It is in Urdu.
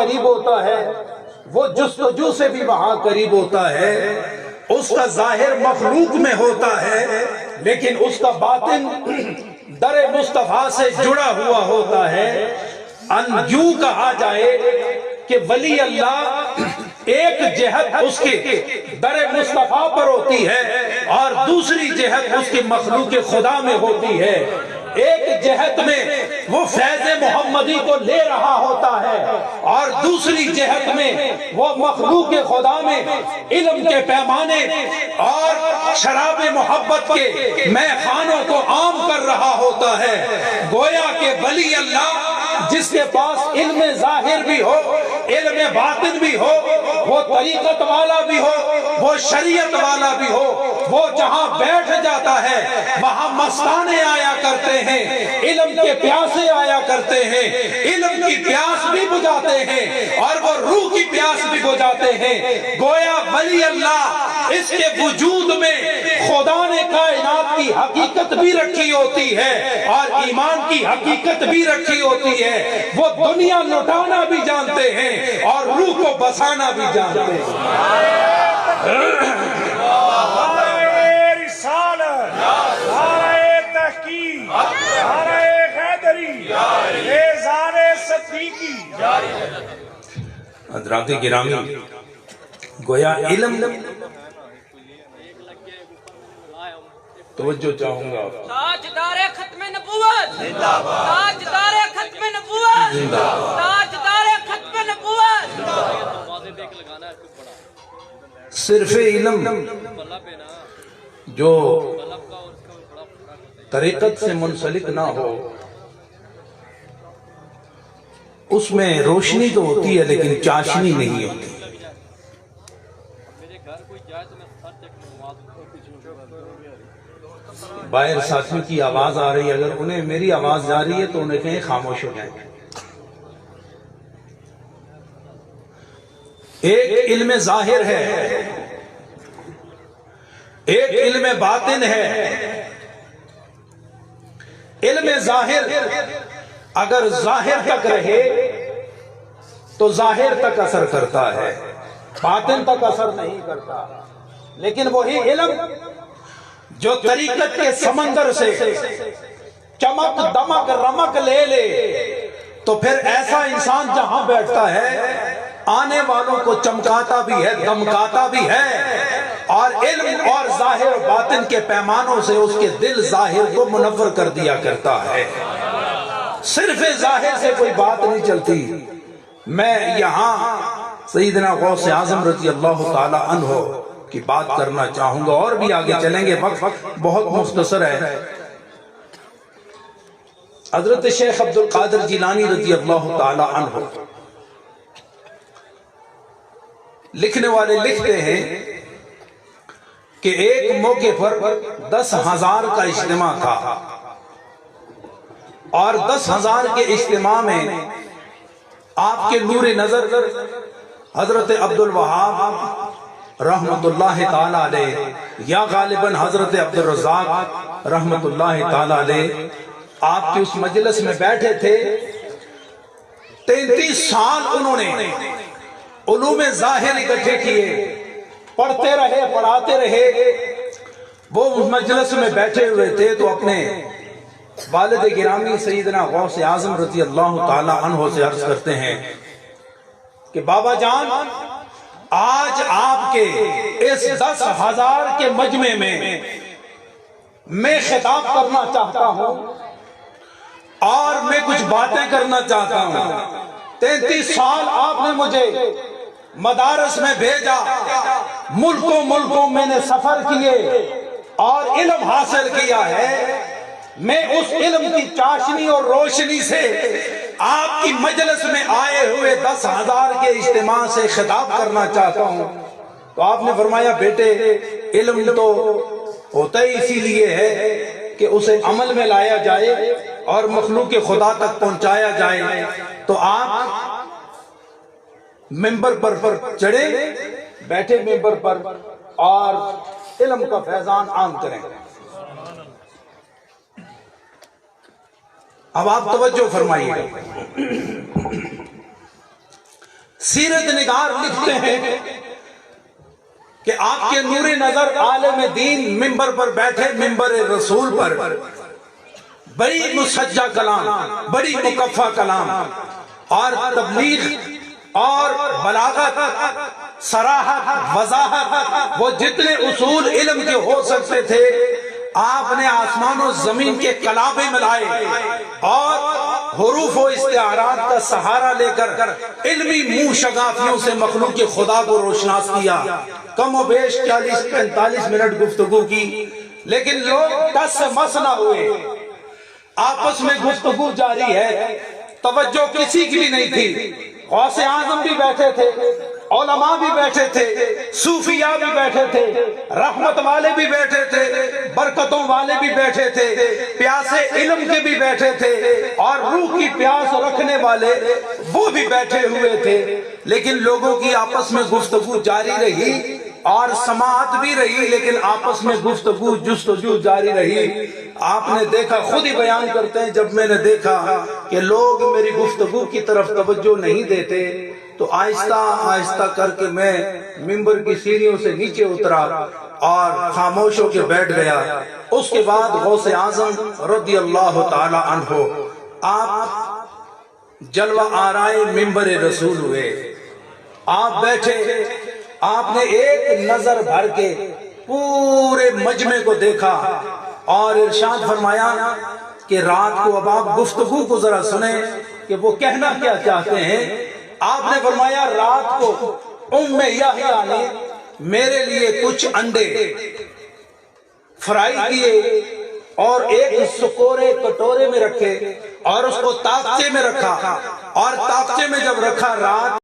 قریب ہوتا ہے، وہ جستجو سے بھی وہاں قریب ہوتا ہے، اس کا ظاہر مخلوق میں ہوتا ہے لیکن اس کا باطن در مصطفیٰ سے جڑا ہوا ہوتا ہے۔ ان یوں کہا جائے کہ ولی اللہ ایک جہت اس کے در مصطفیٰ پر ہوتی ہے اور دوسری جہت اس کی مخلوق خدا میں ہوتی ہے۔ ایک جہت میں وہ فیض محمدی کو لے رہا ہوتا ہے اور دوسری جہت میں وہ مخلوق خدا میں علم کے پیمانے اور شراب محبت کے میخانوں کو عام کر رہا ہوتا ہے۔ گویا کہ ولی اللہ جس کے پاس علم ظاہر بھی ہو، علم باطن بھی ہو، وہ طریقت والا بھی ہو، وہ شریعت والا بھی ہو، وہ جہاں بیٹھ جاتا ہے وہاں مستانے آیا کرتے ہیں، علم کے پیاسے آیا کرتے ہیں، علم کی پیاس بھی بجھاتے ہیں اور وہ روح کی پیاس بھی بجھاتے ہیں۔ گویا ولی اللہ اس کے وجود میں خدا نے کائنات کی حقیقت بھی رکھی ہوتی ہے اور ایمان کی حقیقت بھی رکھی ہوتی ہے۔ وہ دنیا لٹانا بھی جانتے ہیں اور روح کو بسانا بھی جانتے ہیں۔ حضرات گرامی، گویا علم توجہ چاہوں گا، تاجدار ختم نبوت زندہ باد، تاجدار ختم نبوت زندہ باد، تاجدار ختم نبوت صرف علم جو طریقت سے منسلک نہ ہو اس میں روشنی تو ہوتی ہے لیکن چاشنی نہیں ہوتی۔ باہر ساتھی کی آواز آ رہی ہے، اگر انہیں میری آواز جا رہی ہے تو انہیں کہیں خاموش ہو جائیں۔ ایک علم ظاہر ہے، ایک علم باطن ہے۔ علم ظاہر اگر ظاہر تک رہے تو ظاہر تک اثر کرتا ہے، باطن تک اثر نہیں کرتا۔ لیکن وہی علم جو طریقت کے سمندر سے چمک دمک رمک لے لے تو پھر ایسا انسان جہاں بیٹھتا ہے آنے والوں کو چمکاتا بھی ہے، دمکاتا بھی ہے، اور علم اور ظاہر باطن کے پیمانوں سے اس کے دل ظاہر کو منور کر دیا کرتا ہے۔ صرف ظاہر سے کوئی بات نہیں چلتی۔ میں یہاں سیدنا غوث اعظم رضی اللہ تعالی عنہ کی بات کرنا چاہوں گا، اور بھی آگے چلیں گے، وقت بہت مختصر ہے۔ حضرت شیخ عبد القادر جیلانی رضی اللہ تعالی عنہ لکھنے والے لکھتے ہیں کہ ایک موقع پر 10,000 کا اجتماع تھا اور 10,000 کے اجتماع میں آپ کے نور نظر حضرت عبد الوہاب رحمت اللہ تعالی علیہ یا غالباً حضرت عبد الرزاق رحمت اللہ تعالی علیہ آپ کی اس مجلس میں بیٹھے تھے۔ 33 سال انہوں نے علوم ظاہر اکٹھے کیے، پڑھتے رہے، پڑھاتے رہے۔ وہ مجلس میں بیٹھے ہوئے تھے تو اپنے والد گرامی سیدنا غوث اعظم رضی اللہ تعالی عنہ سے عرض کرتے ہیں کہ بابا جان، آج آپ کے اس 10,000 کے مجمع میں خطاب کرنا چاہتا ہوں اور میں کچھ باتیں کرنا چاہتا ہوں۔ 33 سال آپ نے مجھے مدارس میں بھیجا، ملکوں میں نے سفر کیے اور علم حاصل کیا ہے۔ میں اس علم کی چاشنی اور روشنی سے آپ کی مجلس میں آئے ہوئے 10,000 کے اجتماع سے خطاب کرنا چاہتا ہوں۔ تو آپ نے فرمایا بیٹے، علم تو ہوتا ہی اسی لیے ہے کہ اسے عمل میں لایا جائے اور مخلوق خدا تک پہنچایا جائے۔ تو آپ ممبر پر چڑھے، بیٹھے ممبر پر اور علم کا فیضان عام کریں۔ اب آپ توجہ فرمائیے، سیرت نگار لکھتے ہیں کہ آپ کے نور نظر عالم دین ممبر پر بیٹھے، ممبر رسول پر، بڑی مسجع کلام، بڑی مکفہ کلام اور تبلیغ اور بلاغت، صراحت، وضاحت، وہ جتنے اصول علم کے ہو سکتے تھے آپ نے آسمان و زمین کے کلابے ملائے اور حروف و استعارات کا سہارا لے کر علمی منہ شگافیوں سے مخلوق خدا کو روشناس کیا۔ کم و بیش 40-45 منٹ گفتگو کی، لیکن لوگ ٹس مس نہ ہوئے، آپس میں گفتگو جاری ہے، توجہ کسی کی بھی نہیں تھی۔ غوث اعظم بھی بیٹھے تھے، علماء بھی بیٹھے تھے، صوفیاء بھی بیٹھے تھے، رحمت والے بھی بیٹھے تھے، برکتوں والے بھی بیٹھے تھے، پیاسے علم کے بھی بیٹھے تھے، اور روح کی پیاس رکھنے والے وہ بھی بیٹھے ہوئے تھے۔ لیکن لوگوں کی آپس میں گفتگو جاری رہی اور سماعت بھی رہی، لیکن آپس میں گفتگو جستجو جاری رہی۔ آپ نے دیکھا، خود ہی بیان کرتے ہیں، جب میں نے دیکھا کہ لوگ میری گفتگو کی طرف توجہ نہیں دیتے تو آہستہ آہستہ کر کے میں ممبر کی سیڑھیوں سے نیچے اترا اور خاموش ہو کے بیٹھ گیا۔ اس کے بعد غوث اعظم رضی اللہ تعالی عنہ آپ جلوہ آرائے ممبر رسول ہوئے، آپ بیٹھے، آپ نے ایک نظر بھر کے پورے مجمع کو دیکھا اور ارشاد فرمایا کہ رات کو اب آپ گفتگو کو ذرا سنیں کہ وہ کہنا کیا چاہتے ہیں۔ آپ نے فرمایا رات کو ام یحییٰ نے میرے لیے کچھ انڈے فرائی کیے اور ایک سکورے کٹورے میں رکھے اور اس کو تاقچے میں رکھا، اور تاقچے میں جب رکھا رات